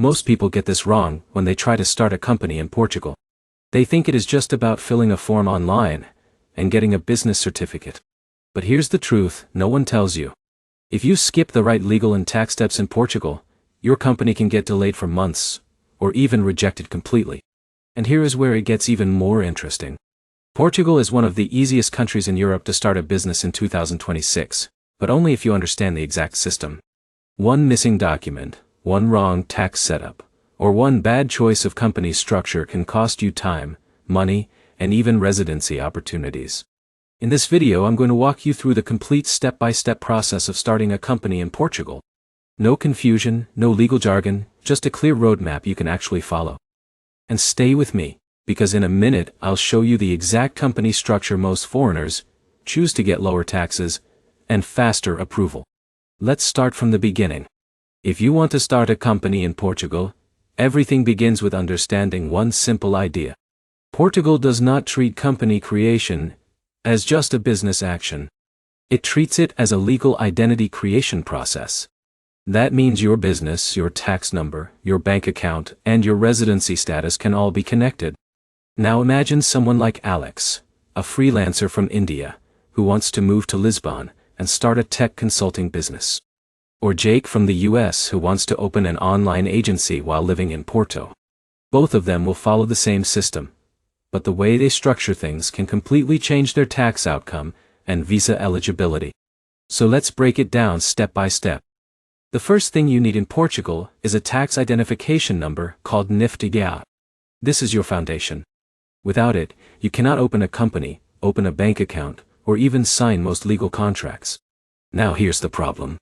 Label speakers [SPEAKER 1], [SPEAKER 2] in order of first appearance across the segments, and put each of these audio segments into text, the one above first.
[SPEAKER 1] Most people get this wrong when they try to start a company in Portugal. They think it is just about filling a form online and getting a business certificate. But here's the truth no one tells you. If you skip the right legal and tax steps in Portugal, your company can get delayed for months, or even rejected completely. And here is where it gets even more interesting. Portugal is one of the easiest countries in Europe to start a business in 2026, but only if you understand the exact system. One missing document, one wrong tax setup, or one bad choice of company structure can cost you time, money, and even residency opportunities. In this video, I'm going to walk you through the complete step-by-step process of starting a company in Portugal. No confusion, no legal jargon, just a clear roadmap you can actually follow. And stay with me, because in a minute I'll show you the exact company structure most foreigners choose to get lower taxes and faster approval. Let's start from the beginning. If you want to start a company in Portugal, everything begins with understanding one simple idea. Portugal does not treat company creation as just a business action. It treats it as a legal identity creation process. That means your business, your tax number, your bank account, and your residency status can all be connected. Now imagine someone like Alex, a freelancer from India, who wants to move to Lisbon and start a tech consulting business. Or Jake from the US who wants to open an online agency while living in Porto. Both of them will follow the same system, but the way they structure things can completely change their tax outcome and visa eligibility. So let's break it down step by step. The first thing you need in Portugal is a tax identification number called NIF-TIGA. This is your foundation. Without it, you cannot open a company, open a bank account, or even sign most legal contracts. Now here's the problem.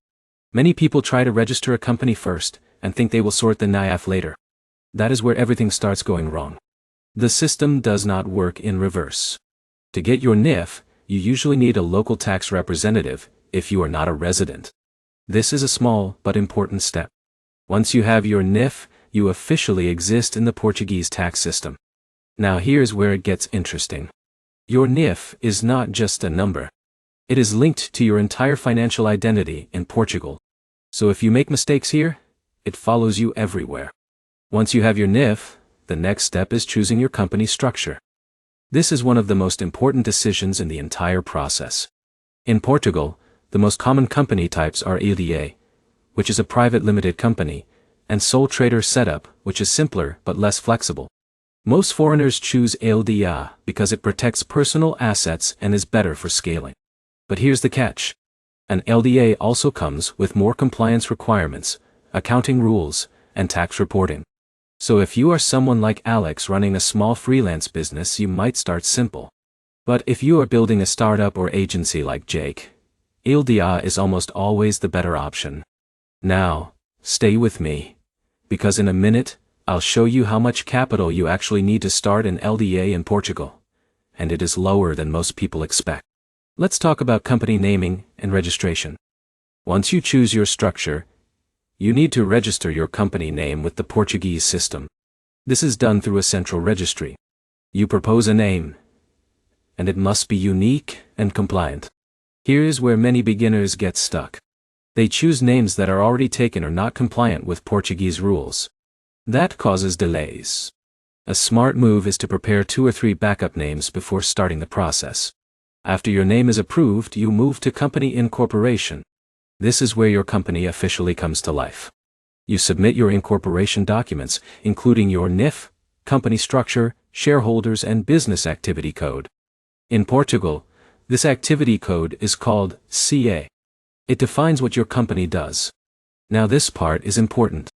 [SPEAKER 1] Many people try to register a company first and think they will sort the NIF later. That is where everything starts going wrong. The system does not work in reverse. To get your NIF, you usually need a local tax representative if you are not a resident. This is a small but important step. Once you have your NIF, you officially exist in the Portuguese tax system. Now here's where it gets interesting. Your NIF is not just a number. It is linked to your entire financial identity in Portugal. So if you make mistakes here, it follows you everywhere. Once you have your NIF, the next step is choosing your company structure. This is one of the most important decisions in the entire process. In Portugal, the most common company types are LDA, which is a private limited company, and sole trader setup, which is simpler but less flexible. Most foreigners choose LDA because it protects personal assets and is better for scaling. But here's the catch. An LDA also comes with more compliance requirements, accounting rules, and tax reporting. So if you are someone like Alex running a small freelance business, you might start simple. But if you are building a startup or agency like Jake, LDA is almost always the better option. Now, stay with me, because in a minute, I'll show you how much capital you actually need to start an LDA in Portugal, and it is lower than most people expect. Let's talk about company naming and registration. Once you choose your structure, you need to register your company name with the Portuguese system. This is done through a central registry. You propose a name, and it must be unique and compliant. Here is where many beginners get stuck. They choose names that are already taken or not compliant with Portuguese rules. That causes delays. A smart move is to prepare 2 or 3 backup names before starting the process. After your name is approved, you move to company incorporation. This is where your company officially comes to life. You submit your incorporation documents, including your NIF, company structure, shareholders, and business activity code. In Portugal, this activity code is called CA. It defines what your company does. Now this part is important.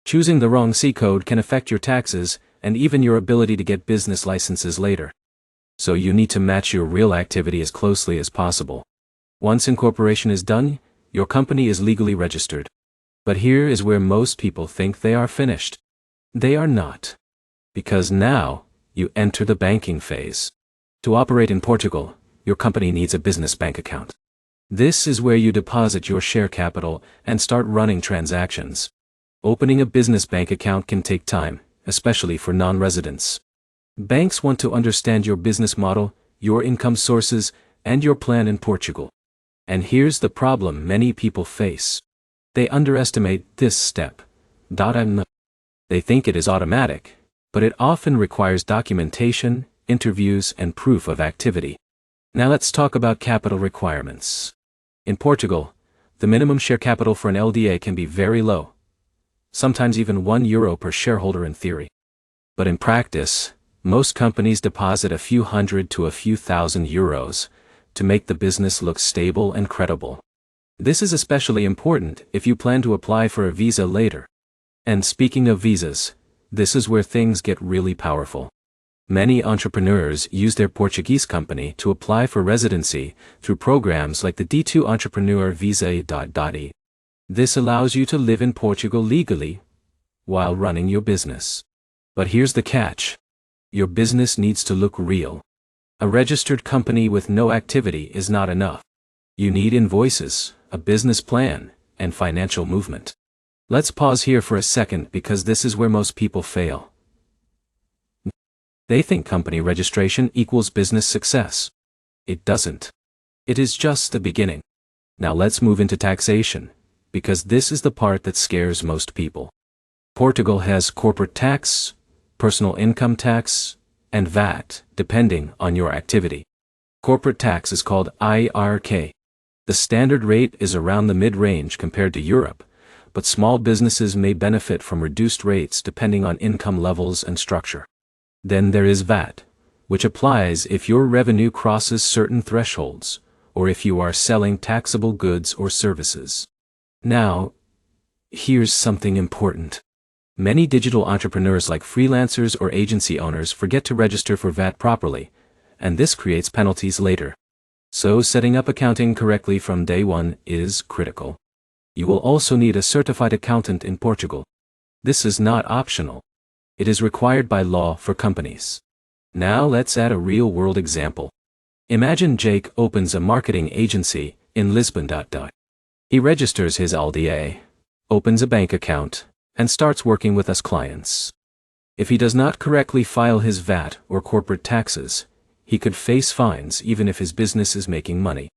[SPEAKER 1] Choosing the wrong C code can affect your taxes and even your ability to get business licenses later. So you need to match your real activity as closely as possible. Once incorporation is done, your company is legally registered. But here is where most people think they are finished. They are not. Because now, you enter the banking phase. To operate in Portugal, your company needs a business bank account. This is where you deposit your share capital and start running transactions. Opening a business bank account can take time, especially for non-residents. Banks want to understand your business model, your income sources, and your plan in Portugal. And here's the problem many people face. They underestimate this step. They think it is automatic, but it often requires documentation, interviews, and proof of activity. Now let's talk about capital requirements. In Portugal, the minimum share capital for an LDA can be very low, sometimes even €1 per shareholder in theory. But in practice, most companies deposit a few hundred to a few thousand euros to make the business look stable and credible. This is especially important if you plan to apply for a visa later. And speaking of visas, this is where things get really powerful. Many entrepreneurs use their Portuguese company to apply for residency through programs like the D2 Entrepreneur Visa. This allows you to live in Portugal legally while running your business. But here's the catch. Your business needs to look real. A registered company with no activity is not enough. You need invoices, a business plan, and financial movement. Let's pause here for a second because this is where most people fail. They think company registration equals business success. It doesn't. It is just the beginning. Now let's move into taxation, because this is the part that scares most people. Portugal has corporate tax, personal income tax, and VAT, depending on your activity. Corporate tax is called IRK. The standard rate is around the mid-range compared to Europe, but small businesses may benefit from reduced rates depending on income levels and structure. Then there is VAT, which applies if your revenue crosses certain thresholds, or if you are selling taxable goods or services. Now, here's something important. Many digital entrepreneurs like freelancers or agency owners forget to register for VAT properly, and this creates penalties later. So setting up accounting correctly from day one is critical. You will also need a certified accountant in Portugal. This is not optional. It is required by law for companies. Now let's add a real-world example. Imagine Jake opens a marketing agency in Lisbon. He registers his LDA, opens a bank account, and starts working with us clients. If he does not correctly file his VAT or corporate taxes, he could face fines even if his business is making money.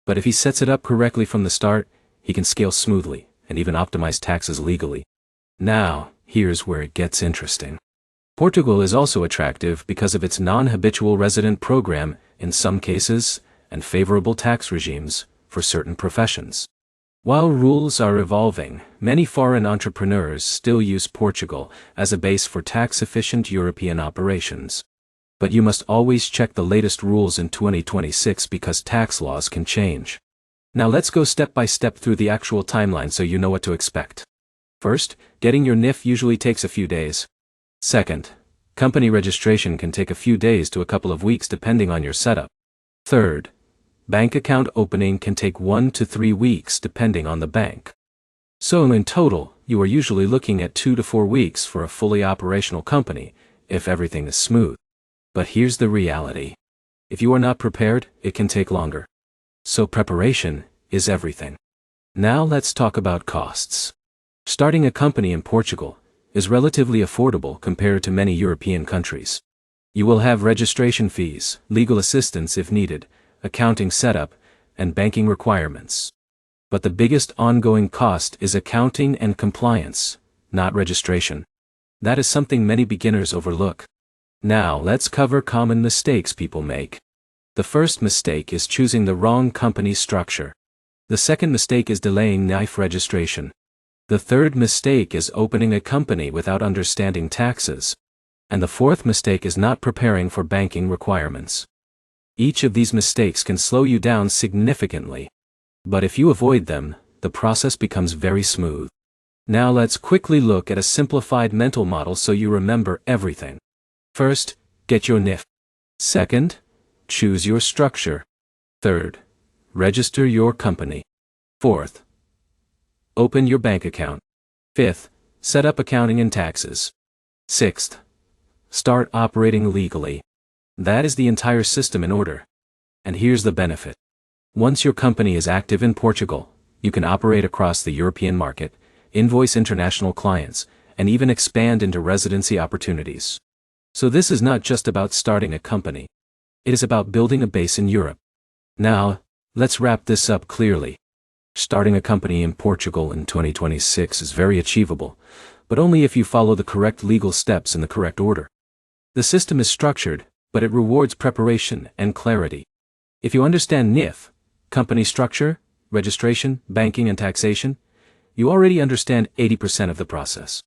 [SPEAKER 1] But if he sets it up correctly from the start, he can scale smoothly and even optimize taxes legally. Now, here's where it gets interesting. Portugal is also attractive because of its non-habitual resident program in some cases and favorable tax regimes for certain professions. While rules are evolving, many foreign entrepreneurs still use Portugal as a base for tax-efficient European operations. But you must always check the latest rules in 2026 because tax laws can change. Now let's go step by step through the actual timeline so you know what to expect. First, getting your NIF usually takes a few days. Second, company registration can take a few days to a couple of weeks depending on your setup. Third, bank account opening can take 1 to 3 weeks depending on the bank. So in total, you are usually looking at 2 to 4 weeks for a fully operational company, if everything is smooth. But here's the reality. If you are not prepared, it can take longer. So preparation is everything. Now let's talk about costs. Starting a company in Portugal is relatively affordable compared to many European countries. You will have registration fees, legal assistance if needed, accounting setup, and banking requirements. But the biggest ongoing cost is accounting and compliance, not registration. That is something many beginners overlook. Now let's cover common mistakes people make. The first mistake is choosing the wrong company structure. The second mistake is delaying NIF registration. The third mistake is opening a company without understanding taxes. And the fourth mistake is not preparing for banking requirements. Each of these mistakes can slow you down significantly. But if you avoid them, the process becomes very smooth. Now let's quickly look at a simplified mental model so you remember everything. First, get your NIF. Second, choose your structure. Third, register your company. Fourth, open your bank account. Fifth, set up accounting and taxes. Sixth, start operating legally. That is the entire system in order. And here's the benefit. Once your company is active in Portugal, you can operate across the European market, invoice international clients, and even expand into residency opportunities. So this is not just about starting a company. It is about building a base in Europe. Now, let's wrap this up clearly. Starting a company in Portugal in 2026 is very achievable, but only if you follow the correct legal steps in the correct order. The system is structured, but it rewards preparation and clarity. If you understand NIF, company structure, registration, banking and taxation, you already understand 80% of the process.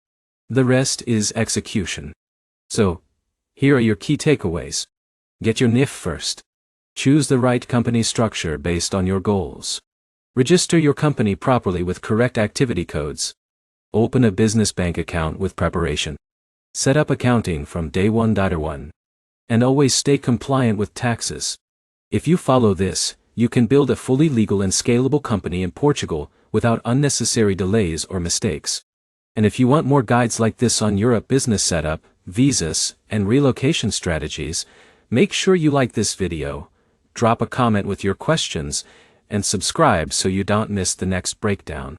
[SPEAKER 1] The rest is execution. So, here are your key takeaways. Get your NIF first. Choose the right company structure based on your goals. Register your company properly with correct activity codes. Open a business bank account with preparation. Set up accounting from day 1.1. And always stay compliant with taxes. If you follow this, you can build a fully legal and scalable company in Portugal without unnecessary delays or mistakes. And if you want more guides like this on Europe business setup, visas, and relocation strategies, make sure you like this video, drop a comment with your questions, and subscribe so you don't miss the next breakdown.